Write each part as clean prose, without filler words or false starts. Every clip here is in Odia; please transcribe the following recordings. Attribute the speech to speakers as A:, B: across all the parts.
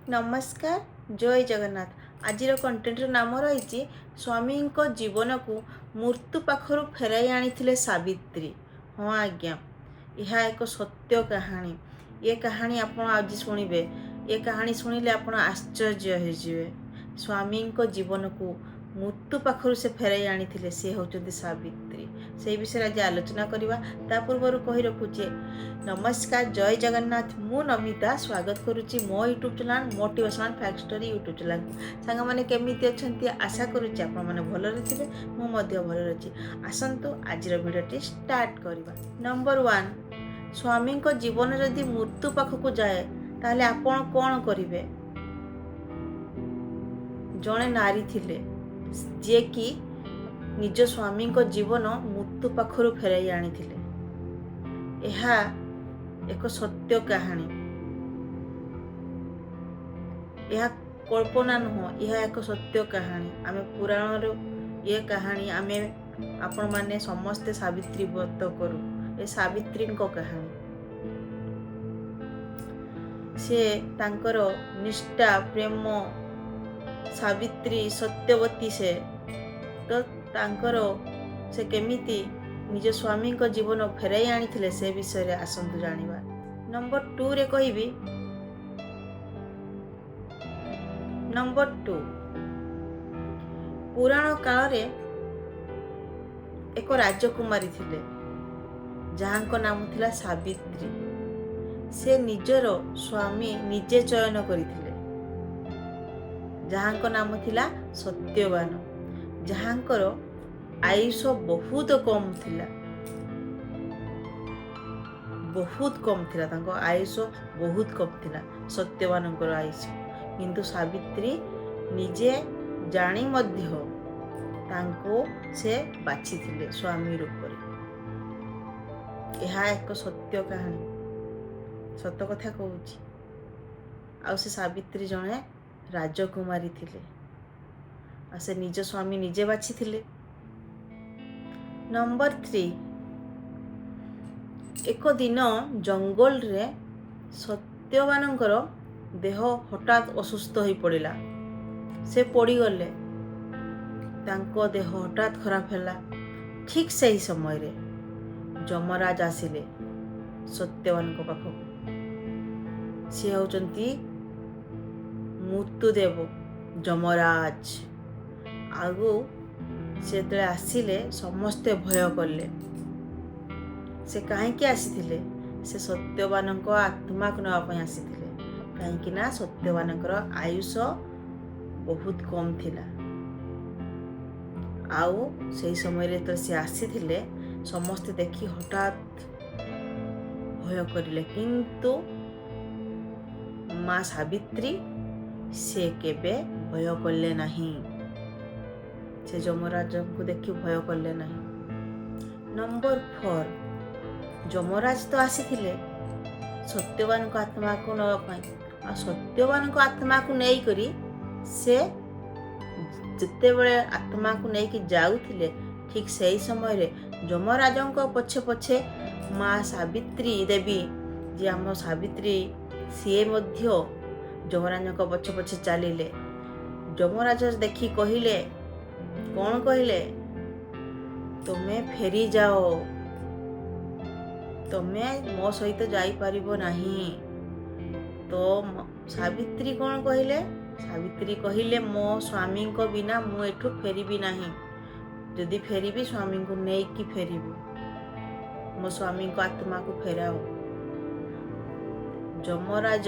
A: नमस्कार जय जगन्नाथ। आज कंटेंटर नाम रही स्वामी जीवन को मृत्यु पाखर फेराई आनी सावित्री। हाँ आज्ञा, यह एक सत्य कहानी। ये कहानी आप आज शुणवे। ये कहानी शुणिले आप आश्चर्य हो। स्वामी जीवन को मृत्यु पाखर से फेराई आनी से होती सावित्री। से विषय आज आलोचना करवा। ता पूर्व कही रखुचे नमस्कार जय जगन्नाथ। मु नमिता स्वागत करुच्ची मो YouTube channel motivational fact story YouTube channel. सांग मैंने केमिति अछंती आशा करुच्ची आपण माने भलरे थिबे। मु मध्य भलरे अछि। आसंतु आज वीडियोटी स्टार्ट करवा। नंबर 1, स्वामी जीवन जदि मृत्यु पाखक जाए ताले आपण कोन करिवे। जणे नारी थिले जे कि निज स्वामी जीवन मृत्यु पाखर फेराई आनी थिले। एहा एक सत्य कहानी। यह कल्पना नुह, यह एक सत्य कहानी। आमे पुराण ये कहानी आमे आपण माने समस्ते सावित्री व्रत करू। ए सावित्री को कहानी। से तांकर निष्ठा प्रेम सावित्री सत्यवती से तो तांकर से केमिति निज स्वामी जीवन फेराई आनी से विषय आसतु जानिबा। नंबर 2 रे कहिबी। नंबर 2, पुराण काल रे एक राजकुमारी थिले जहां नाम थिला सावित्री। से निजर स्वामी निजे चयन करिथिले जहां नाम थिला सत्यवान। जहांकर आयुष बहुत कम थिला, बहुत कम थिला। तांको आयुष बहुत कम थिला सत्यवानकर आयुष। किंतु सावित्री निजे जानी मध्य तांको से बाछि थिले स्वामी रूप रे। यह एक सत्य कहानी, सत्य कथा कहूची। आ से सावित्री जणे राजकुमारी थिले। आ से निज स्वामी निजे बाछि थिले। नंबर 3, एक दिन जंगल रे सत्यवानंकर देह हठात असुस्थ हो पड़ा। से पड़ी गले, तांको देह हठात खराब हैला। ठीक सही समय रे जमराज आसिले सत्यवान को पाखक। से होचंती मृत्युदेव जमराज। आगु से तले आसिले समस्ते भय कले। से कहीं आसीथिले, से सत्यवान आत्मा को नापा आसीथिले। कहीं ना सत्यवानकर आयुष बहुत कम थिला। आउ से समय रे तो से आसीथिले समस्ते देखी हठात भय करिले। किंतु माँ सावित्री से केबे भय कले नहीं। से जमराज को देखी भय कले नहीं। नंबर 4, जमराज तो आसीथिले सत्यवान को आत्मा को नवा। आ सत्यवान को आत्मा को नहीं करी से जिते बड़े आत्मा को नहीं कि जाउथिले, ठीक सही समय रे जमराजों को पछे पछे माँ सावित्री देवी जे आम सावित्री सी मध्य जमराज को पछे पछे चलिले। जमराज देखी कहिले, कौन कहिले, तुम्हें फेरी जाओ, तुम्हें मो सहित जाई परिबो नहीं। तो सावित्री कौन कहिले, सावित्री कहिले मो स्वामी को बिना मु एठू फेरिबी नहीं। जदि फेरिबी स्वामी को नहीं कि फेरिबी, मो स्वामी को आत्मा को फेराओ। जमराज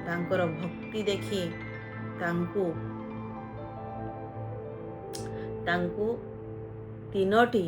A: तांकर भक्ति देखी तांकू 3टी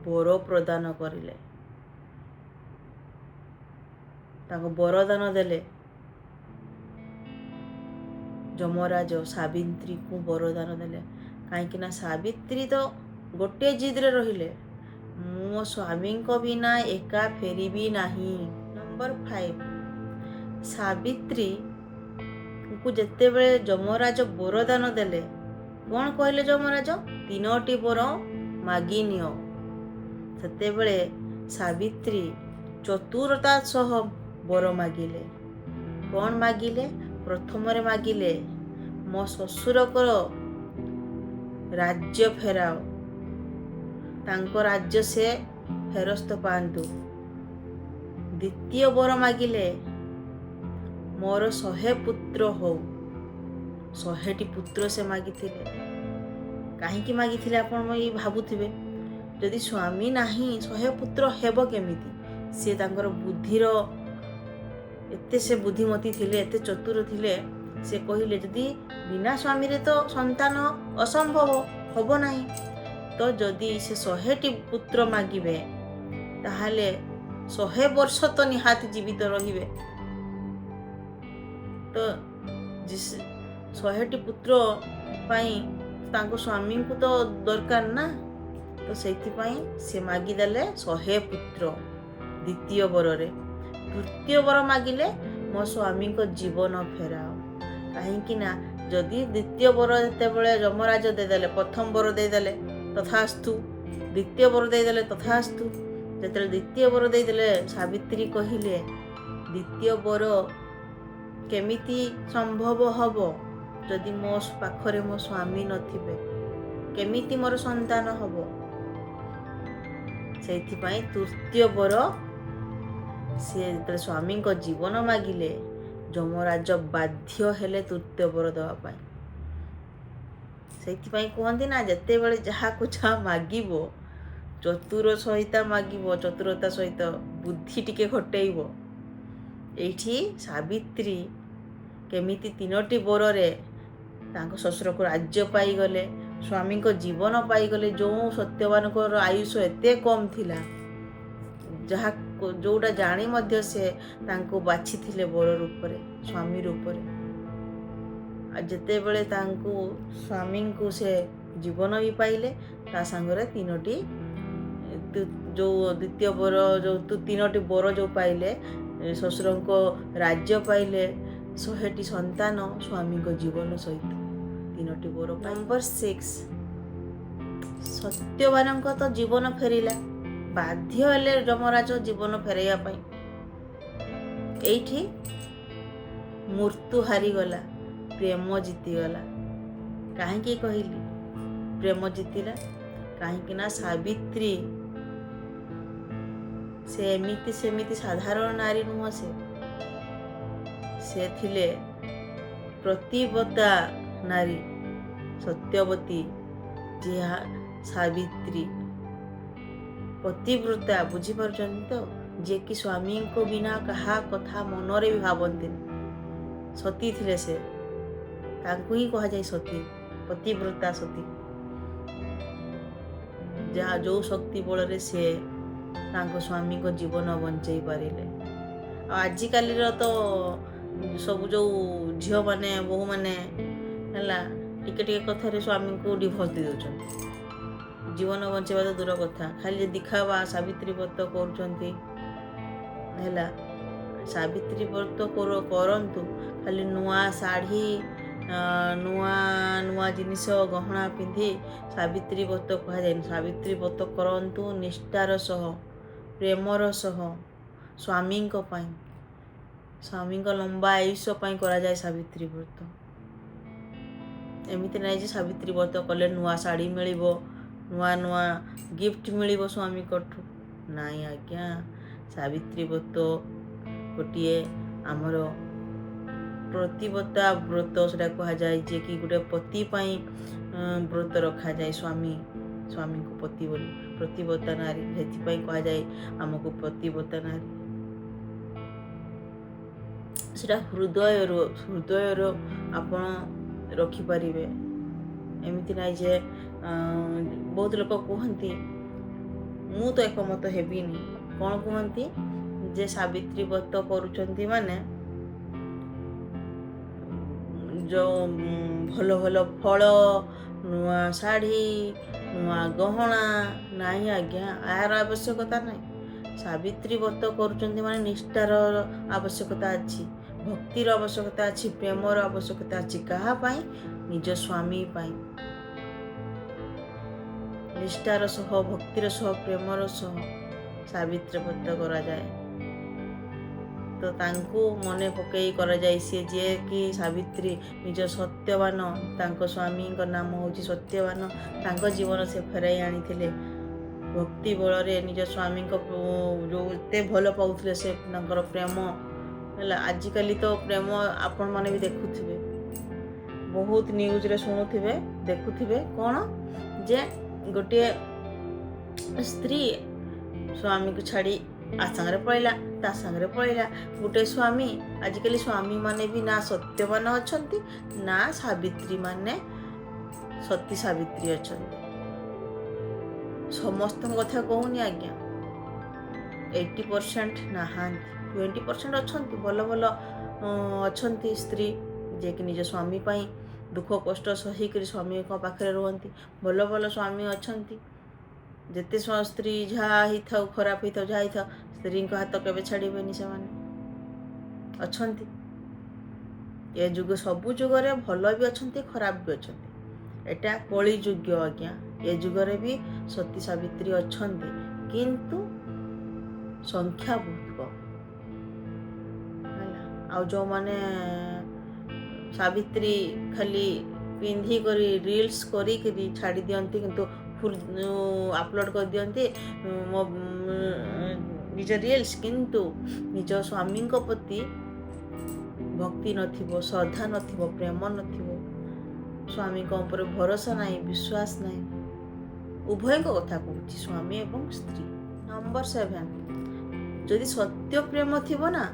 A: वर प्रदान करिले। तांको वरदान देले। जमराज सावित्री को वरदान देले। कहीं ना सावित्री तो गोटे जिद रे रहिले, मो स्वामी को बिना एका फेरिबी नहीं। नंबर 5, सावित्री को जेते बेले जमराज वरदान देले, कौन कहले जमराज 3टी वर मागी नियो। सेते बेले सावित्री चतुरता सह वर मागिले। कौन मागिले, ପ୍ରଥମରେ ମାଗିଲେ ମୋ ଶ୍ୱଶୁରଙ୍କର ରାଜ୍ୟ ଫେରାଅ, ତାଙ୍କ ରାଜ୍ୟ ସେ ଫେରସ୍ତ ପାଆନ୍ତୁ। ଦ୍ୱିତୀୟ ବର ମାଗିଲେ ମୋର 100 ପୁତ୍ର ହଉ। 100ଟି ପୁତ୍ର ସେ ମାଗିଥିଲେ। କାହିଁକି ମାଗିଥିଲେ ଆପଣ ଭାବୁଥିବେ? ଯଦି ସ୍ୱାମୀ ନାହିଁ 100 ପୁତ୍ର ହେବ କେମିତି? ସେ ତାଙ୍କର ବୁଦ୍ଧିର ଏତେ ସେ ବୁଦ୍ଧିମତୀ ଥିଲେ, ଏତେ ଚତୁର ଥିଲେ। ସେ କହିଲେ ଯଦି ବିନା ସ୍ୱାମୀରେ ତ ସନ୍ତାନ ଅସମ୍ଭବ, ହବ ନାହିଁ। ତ ଯଦି ସେ 100ଟି ପୁତ୍ର ମାଗିବେ ତାହେଲେ 100 ବର୍ଷ ତ ନିହାତି ଜୀବିତ ରହିବେ। ତ 100ଟି ପୁତ୍ର ପାଇଁ ତାଙ୍କ ସ୍ୱାମୀଙ୍କୁ ତ ଦରକାର ନା। ତ ସେଇଥିପାଇଁ ସେ ମାଗିଦେଲେ 100 ପୁତ୍ର ଦ୍ୱିତୀୟ ବରରେ। ତୃତୀୟ ବର ମାଗିଲେ ମୋ ସ୍ୱାମୀଙ୍କ ଜୀବନ ଫେରାଅ। କାହିଁକି ନା ଯଦି ଦ୍ୱିତୀୟ ବର ଯେତେବେଳେ ଯମରାଜ ଦେଇଦେଲେ, ପ୍ରଥମ ବର ଦେଇଦେଲେ ତଥାସ୍ତୁ, ଦ୍ୱିତୀୟ ବର ଦେଇଦେଲେ ତଥାସ୍ତୁ। ଯେତେବେଳେ ଦ୍ୱିତୀୟ ବର ଦେଇଦେଲେ, ସାବିତ୍ରୀ କହିଲେ ଦ୍ୱିତୀୟ ବର କେମିତି ସମ୍ଭବ ହବ ଯଦି ମୋ ପାଖରେ ମୋ ସ୍ୱାମୀ ନଥିବେ? କେମିତି ମୋର ସନ୍ତାନ ହବ? ସେଇଥିପାଇଁ ତୃତୀୟ ବର ସେ ଯେତେବେଳେ ସ୍ୱାମୀଙ୍କ ଜୀବନ ମାଗିଲେ, ଯମରାଜ ବାଧ୍ୟ ହେଲେ ତୃତୀୟ ବର ଦେବା ପାଇଁ। ସେଇଥିପାଇଁ କୁହନ୍ତି ନା, ଯେତେବେଳେ ଯାହାକୁ ଯାହା ମାଗିବ ଚତୁରତା ସହିତ ବୁଦ୍ଧି ଟିକେ ଖଟେଇବ। ଏଇଠି ସାବିତ୍ରୀ କେମିତି 3ଟି ବରରେ ତାଙ୍କ ଶ୍ୱଶୁରକୁ ରାଜ୍ୟ ପାଇଗଲେ, ସ୍ୱାମୀଙ୍କ ଜୀବନ ପାଇଗଲେ। ସତ୍ୟବାନଙ୍କର ଆୟୁଷ ଏତେ କମ୍ ଥିଲା, ଯୋଉଟା ଜାଣି ମଧ୍ୟ ସେ ତାଙ୍କୁ ବାଛିଥିଲେ ବର ରୂପରେ, ସ୍ୱାମୀ ରୂପରେ। ଆଉ ଯେତେବେଳେ ତାଙ୍କୁ ସ୍ୱାମୀଙ୍କୁ ସେ ଜୀବନ ବି ପାଇଲେ, ତା ସାଙ୍ଗରେ 3ଟି ଦ୍ୱିତୀୟ ବର 3ଟି ବର ପାଇଲେ, ଶ୍ୱଶୁରଙ୍କ ରାଜ୍ୟ ପାଇଲେ, 100ଟି ସନ୍ତାନ ସ୍ୱାମୀଙ୍କ ଜୀବନ ସହିତ 3ଟି ବର। ନମ୍ବର 6, ସତ୍ୟବାନଙ୍କ ତ ଜୀବନ ଫେରିଲା, ବାଧ୍ୟ ହେଲେ ଯମରାଜ ଜୀବନ ଫେରାଇବା ପାଇଁ। ଏଇଠି ମୃତ୍ୟୁ ହାରିଗଲା, ପ୍ରେମ ଜିତିଗଲା। କାହିଁକି କହିଲି ପ୍ରେମ ଜିତିଲା? କାହିଁକି ନା ସାବିତ୍ରୀ ସେ ଏମିତି ସେମିତି ସାଧାରଣ ନାରୀ ନୁହଁ। ସେ ଥିଲେ ପ୍ରତିବ୍ରତା ନାରୀ, ସତ୍ୟବତୀ। ଯାହା ସାବିତ୍ରୀ ପ୍ରତିବ୍ରତା, ବୁଝିପାରୁଛନ୍ତି ତ? ଯିଏକି ସ୍ୱାମୀଙ୍କ ବିନା କାହା କଥା ମନରେ ବି ଭାବନ୍ତିନି। ସତୀ ଥିଲେ ସେ, ତାଙ୍କୁ ହିଁ କୁହାଯାଏ ସତୀ, ପ୍ରତିବ୍ରତା ସତୀ। ଯୋଉ ଶକ୍ତି ବଳରେ ସେ ତାଙ୍କ ସ୍ୱାମୀଙ୍କ ଜୀବନ ବଞ୍ଚେଇ ପାରିଲେ। ଆଉ ଆଜିକାଲିର ତ ସବୁ ଯୋଉ ଝିଅମାନେ, ବୋହୂମାନେ ହେଲା, ଟିକେ କଥାରେ ସ୍ୱାମୀଙ୍କୁ ଡିଭୋର୍ସ ଦେଇ ଦେଉଛନ୍ତି। ଜୀବନ ବଞ୍ଚେଇବା ତ ଦୂର କଥା, ଖାଲି ଦିଖାବା ସାବିତ୍ରୀ ବ୍ରତ କରୁଛନ୍ତି ହେଲା। ସାବିତ୍ରୀ ବ୍ରତ କରନ୍ତୁ, ଖାଲି ନୂଆ ଶାଢ଼ୀ, ନୂଆ ଜିନିଷ ଗହଣା ପିନ୍ଧି ସାବିତ୍ରୀ ବ୍ରତ କୁହାଯାଏନି। ସାବିତ୍ରୀ ବ୍ରତ କରନ୍ତୁ ନିଷ୍ଠାର ସହ, ପ୍ରେମର ସହ, ସ୍ୱାମୀଙ୍କ ପାଇଁ, ସ୍ୱାମୀଙ୍କ ଲମ୍ବା ଆୟୁଷ ପାଇଁ କରାଯାଏ ସାବିତ୍ରୀ ବ୍ରତ। ଏମିତି ନାହିଁ ଯେ ସାବିତ୍ରୀ ବ୍ରତ କଲେ ନୂଆ ଶାଢ଼ୀ ମିଳିବ, ନୂଆ ଗିଫ୍ଟ ମିଳିବ ସ୍ୱାମୀଙ୍କଠୁ। ନାଇଁ ଆଜ୍ଞା, ସାବିତ୍ରୀ ବ୍ରତ ଗୋଟିଏ ଆମର ପ୍ରତିବ୍ରତା ବ୍ରତ ସେଟା କୁହାଯାଏ, ଯିଏକି ଗୋଟେ ପତି ପାଇଁ ବ୍ରତ ରଖାଯାଏ। ସ୍ୱାମୀଙ୍କୁ ପତି ବୋଲି, ପ୍ରତିବ୍ରତା ନାରୀ। ସେଥିପାଇଁ କୁହାଯାଏ ଆମକୁ ପ୍ରତିବ୍ରତା ନାରୀ। ସେଟା ହୃଦୟରୁ ଆପଣ ରଖିପାରିବେ। ଏମିତି ନାହିଁ ଯେ ବହୁତ ଲୋକ କୁହନ୍ତି, ମୁଁ ତ ଏକମତ ହେବିନି। କ'ଣ କୁହନ୍ତି? ଯେ ସାବିତ୍ରୀ ବ୍ରତ କରୁଛନ୍ତି ମାନେ ଯେଉଁ ଭଲ ଫଳ, ନୂଆ ଶାଢ଼ୀ, ନୂଆ ଗହଣା। ନାହିଁ ଆଜ୍ଞା, ଏହାର ଆବଶ୍ୟକତା ନାହିଁ। ସାବିତ୍ରୀ ବ୍ରତ କରୁଛନ୍ତି ମାନେ ନିଷ୍ଠାର ଆବଶ୍ୟକତା ଅଛି, ଭକ୍ତିର ଆବଶ୍ୟକତା ଅଛି, ପ୍ରେମର ଆବଶ୍ୟକତା ଅଛି। କାହା ପାଇଁ? ନିଜ ସ୍ୱାମୀ ପାଇଁ। ନିଷ୍ଠାର ସହ, ଭକ୍ତିର ସହ, ପ୍ରେମର ସହ ସାବିତ୍ରୀ ବ୍ରତ କରାଯାଏ। ତ ତାଙ୍କୁ ମନେ ପକାଇ କରାଯାଏ ସିଏ ଯିଏକି ସାବିତ୍ରୀ ନିଜ ସତ୍ୟବାନ, ତାଙ୍କ ସ୍ୱାମୀଙ୍କ ନାମ ହେଉଛି ସତ୍ୟବାନ, ତାଙ୍କ ଜୀବନ ସେ ଫେରାଇ ଆଣିଥିଲେ ଭକ୍ତି ବଳରେ। ନିଜ ସ୍ୱାମୀଙ୍କ ଯେଉଁ ଏତେ ଭଲ ପାଉଥିଲେ ସେ ତାଙ୍କର ପ୍ରେମ ହେଲା। ଆଜିକାଲି ତ ପ୍ରେମ ଆପଣମାନେ ବି ଦେଖୁଥିବେ, ବହୁତ ନ୍ୟୁଜ୍ରେ ଶୁଣୁଥିବେ, ଦେଖୁଥିବେ କ'ଣ ଯେ ଗୋଟିଏ ସ୍ତ୍ରୀ ସ୍ୱାମୀକୁ ଛାଡ଼ି ଆ ସାଙ୍ଗରେ ପଳେଇଲା, ତା ସାଙ୍ଗରେ ପଳେଇଲା। ଗୋଟେ ସ୍ୱାମୀ, ଆଜିକାଲି ସ୍ୱାମୀମାନେ ବି ନା ସତ୍ୟବାନ ଅଛନ୍ତି, ନା ସାବିତ୍ରୀ ମାନେ ସତୀ ସାବିତ୍ରୀ ଅଛନ୍ତି। ସମସ୍ତଙ୍କ କଥା କହୁନି ଆଜ୍ଞା, 80% ନାହାନ୍ତି, 20% ଅଛନ୍ତି, ଭଲ ଭଲ ଅଛନ୍ତି ସ୍ତ୍ରୀ ଯିଏକି ନିଜ ସ୍ୱାମୀ ପାଇଁ ଦୁଃଖ କଷ୍ଟ ସହିକରି ସ୍ୱାମୀଙ୍କ ପାଖରେ ରୁହନ୍ତି। ଭଲ ଭଲ ସ୍ୱାମୀ ଅଛନ୍ତି, ଯେତେ ସ୍ତ୍ରୀ ଯାହା ହେଇଥାଉ, ଖରାପ ହେଇଥାଉ, ଯାହା ହେଇଥାଉ, ସ୍ତ୍ରୀଙ୍କ ହାତ କେବେ ଛାଡ଼ିବେନି, ସେମାନେ ଅଛନ୍ତି। ଏ ଯୁଗ, ସବୁ ଯୁଗରେ ଭଲ ବି ଅଛନ୍ତି, ଖରାପ ବି ଅଛନ୍ତି। ଏଟା କଳି ଯୁଗ ଆଜ୍ଞା, ଏ ଯୁଗରେ ବି ସତୀ ସାବିତ୍ରୀ ଅଛନ୍ତି, କିନ୍ତୁ ସଂଖ୍ୟା ବହୁତ କମ୍ ହେଲା। ଆଉ ଯେଉଁମାନେ ସାବିତ୍ରୀ ଖାଲି ପିନ୍ଧିକରି ରିଲ୍ସ କରିକିରି ଛାଡ଼ି ଦିଅନ୍ତି, କିନ୍ତୁ ଫୁଲ୍ ଅପଲୋଡ଼ କରିଦିଅନ୍ତି ମୋ ନିଜ ରିଲ୍ସ, କିନ୍ତୁ ନିଜ ସ୍ୱାମୀଙ୍କ ପ୍ରତି ଭକ୍ତି ନଥିବ, ଶ୍ରଦ୍ଧା ନଥିବ, ପ୍ରେମ ନଥିବ, ସ୍ୱାମୀଙ୍କ ଉପରେ ଭରସା ନାହିଁ, ବିଶ୍ୱାସ ନାହିଁ। ଉଭୟଙ୍କ କଥା କହୁଛି, ସ୍ୱାମୀ ଏବଂ ସ୍ତ୍ରୀ। ନମ୍ବର 7, ଯଦି ସତ୍ୟ ପ୍ରେମ ଥିବ ନା,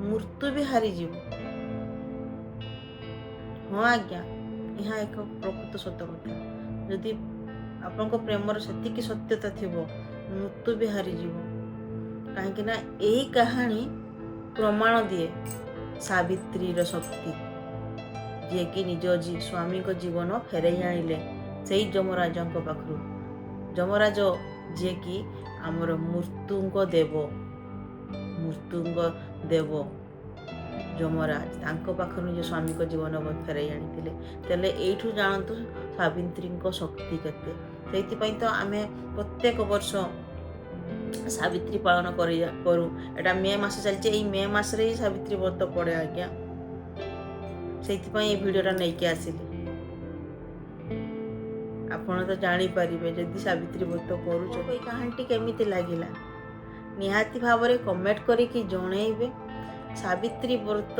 A: ମୃତ୍ୟୁ ବି ହାରିଯିବ। ହଁ ଆଜ୍ଞା, ଏହା ଏକ ପ୍ରକୃତ ସତ କଥା। ଯଦି ଆପଣଙ୍କ ପ୍ରେମର ସେତିକି ସତ୍ୟତା ଥିବ, ମୃତ୍ୟୁ ବି ହାରିଯିବ। କାହିଁକି ନା ଏହି କାହାଣୀ ପ୍ରମାଣ ଦିଏ ସାବିତ୍ରୀର ଶକ୍ତି, ଯିଏକି ନିଜ ସ୍ୱାମୀଙ୍କ ଜୀବନ ଫେରାଇ ଆଣିଲେ ସେଇ ଯମରାଜଙ୍କ ପାଖରୁ। ଯମରାଜ ଯିଏକି ଆମର ମୃତ୍ୟୁଙ୍କ ଦେବ ଯମରାଜ, ତାଙ୍କ ପାଖରୁ ନିଜ ସ୍ୱାମୀଙ୍କ ଜୀବନ ଫେରାଇ ଆଣିଥିଲେ। ତାହେଲେ ଏଇଠୁ ଜାଣନ୍ତୁ ସାବିତ୍ରୀଙ୍କ ଶକ୍ତି କେତେ। ସେଇଥିପାଇଁ ତ ଆମେ ପ୍ରତ୍ୟେକ ବର୍ଷ ସାବିତ୍ରୀ ପାଳନ କରୁ। ଏଟା ମେ ମାସ ଚାଲିଛି, ଏଇ ମେ ମାସରେ ହିଁ ସାବିତ୍ରୀ ବ୍ରତ ପଡ଼େ ଆଜ୍ଞା। ସେଇଥିପାଇଁ এই ଭିଡ଼ିଓଟା ନେଇକି ଆସିଲି। ଆପଣ ତ ଜାଣିପାରିବେ ଯଦି ସାବିତ୍ରୀ ବ୍ରତ କରୁଛ। ଏଇ କାହାଣୀଟି କେମିତି ଲାଗିଲା ନିହାତି ଭାବରେ କମେଣ୍ଟ କରିକି ଜଣେଇବେ। ସାବିତ୍ରୀ ବ୍ରତ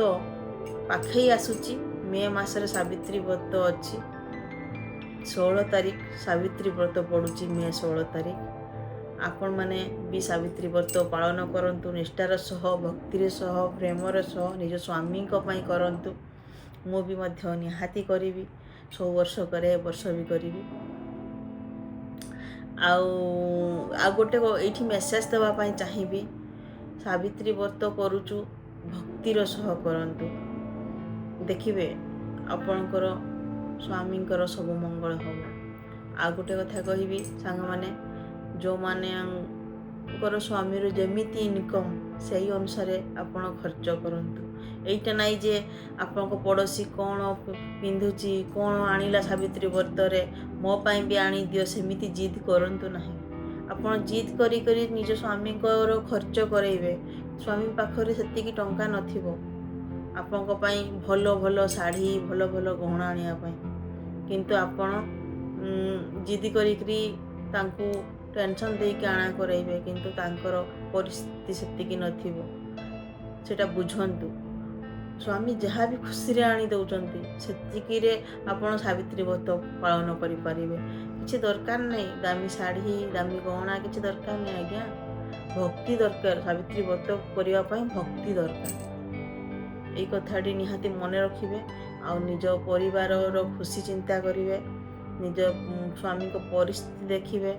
A: ପାଖେଇ ଆସୁଛି, ମେ ମାସରେ ସାବିତ୍ରୀ ବ୍ରତ ଅଛି। 16 ତାରିଖ ସାବିତ୍ରୀ ବ୍ରତ ପଡ଼ୁଛି, ମେ 16 ତାରିଖ। ଆପଣମାନେ ବି ସାବିତ୍ରୀ ବ୍ରତ ପାଳନ କରନ୍ତୁ, ନିଷ୍ଠାର ସହ, ଭକ୍ତିର ସହ, ପ୍ରେମର ସହ, ନିଜ ସ୍ୱାମୀଙ୍କ ପାଇଁ କରନ୍ତୁ। ମୁଁ ବି ମଧ୍ୟ ନିହାତି କରିବି, ସବୁ ବର୍ଷ କରେ, ଏ ବର୍ଷ ବି କରିବି। ଆଉ ଗୋଟେ ଏଇଠି ମେସେଜ ଦେବା ପାଇଁ ଚାହିଁବି, ସାବିତ୍ରୀ ବ୍ରତ କରୁଛୁ, ଭକ୍ତିର ସହ କରନ୍ତୁ। ଦେଖିବେ ଆପଣଙ୍କର ସ୍ୱାମୀଙ୍କର ସବୁ ମଙ୍ଗଳ ହେବ। ଆଉ ଗୋଟେ କଥା କହିବି ସାଙ୍ଗମାନେ, ଯେଉଁମାନଙ୍କର ସ୍ୱାମୀର ଯେମିତି ଇନକମ୍ ସେହି ଅନୁସାରେ ଆପଣ ଖର୍ଚ୍ଚ କରନ୍ତୁ। ଏଇଟା ନାହିଁ ଯେ ଆପଣଙ୍କ ପଡ଼ୋଶୀ କ'ଣ ପିନ୍ଧୁଛି, କ'ଣ ଆଣିଲା ସାବିତ୍ରୀ ବ୍ରତରେ, ମୋ ପାଇଁ ବି ଆଣିଦିଅ, ସେମିତି ଜିଦ୍ କରନ୍ତୁ ନାହିଁ। ଆପଣ ଜିଦ୍ କରି ନିଜ ସ୍ୱାମୀଙ୍କର ଖର୍ଚ୍ଚ କରେଇବେ, ସ୍ୱାମୀ ପାଖରେ ସେତିକି ଟଙ୍କା ନଥିବ ଆପଣଙ୍କ ପାଇଁ ଭଲ ଭଲ ଶାଢ଼ୀ, ଭଲ ଭଲ ଗହଣା ଆଣିବା ପାଇଁ, କିନ୍ତୁ ଆପଣ ଜିଦି କରିକିରି ତାଙ୍କୁ ଟେନସନ୍ ଦେଇକି ଆଣା କରେଇବେ, କିନ୍ତୁ ତାଙ୍କର ପରିସ୍ଥିତି ସେତିକି ନଥିବ। ସେଟା ବୁଝନ୍ତୁ। ସ୍ୱାମୀ ଯାହା ବି ଖୁସିରେ ଆଣି ଦେଉଛନ୍ତି ସେତିକିରେ ଆପଣ ସାବିତ୍ରୀ ବ୍ରତ ପାଳନ କରିପାରିବେ। କିଛି ଦରକାର ନାହିଁ ଦାମୀ ଶାଢ଼ୀ, ଦାମୀ ଗହଣା, କିଛି ଦରକାର ନାହିଁ ଆଜ୍ଞା। ଭକ୍ତି ଦରକାର, ସାବିତ୍ରୀ ବ୍ରତ କରିବା ପାଇଁ ଭକ୍ତି ଦରକାର। এই କଥାଟି ନିହାତି ମନେ ରଖିବେ। ଆଉ ନିଜ ପରିବାରର ଖୁସି ଚିନ୍ତା କରିବେ, ନିଜ ସ୍ୱାମୀଙ୍କ ପରିସ୍ଥିତି ଦେଖିବେ,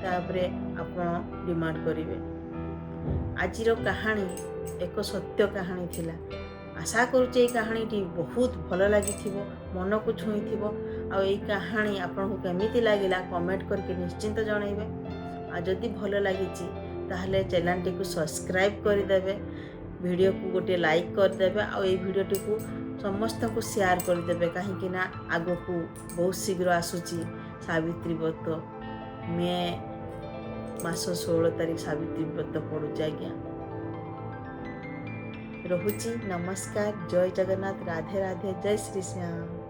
A: ତାପରେ ଆପଣ ଡିମାଣ୍ଡ କରିବେ। ଆଜିର କାହାଣୀ ଏକ ସତ୍ୟ କାହାଣୀ ଥିଲା। ଆଶା କରୁଛି ଏଇ କାହାଣୀଟି ବହୁତ ଭଲ ଲାଗିଥିବ, ମନକୁ ଛୁଇଁଥିବ। ଆଉ ଏଇ କାହାଣୀ ଆପଣଙ୍କୁ କେମିତି ଲାଗିଲା କମେଣ୍ଟ କରିକି ନିଶ୍ଚିନ୍ତ ଜଣାଇବେ। ଆଉ ଯଦି ଭଲ ଲାଗିଛି ତାହେଲେ ଚ୍ୟାନେଲଟିକୁ ସବସ୍କ୍ରାଇବ୍ କରିଦେବେ, ଭିଡ଼ିଓକୁ ଗୋଟିଏ ଲାଇକ୍ କରିଦେବେ, ଆଉ ଏଇ ଭିଡ଼ିଓଟିକୁ ସମସ୍ତଙ୍କୁ ସେୟାର କରିଦେବେ। କାହିଁକି ନା ଆଗକୁ ବହୁତ ଶୀଘ୍ର ଆସୁଛି ସାବିତ୍ରୀ ବ୍ରତ। ମେ ମାସ 16 ତାରିଖ ସାବିତ୍ରୀ ବ୍ରତ ପଡ଼ୁଛି ଆଜ୍ଞା। ରହୁଛି। ନମସ୍କାର, ଜୟ ଜଗନ୍ନାଥ, ରାଧେ ରାଧେ, ଜୟ ଶ୍ରୀ ଶ୍ୟାମ।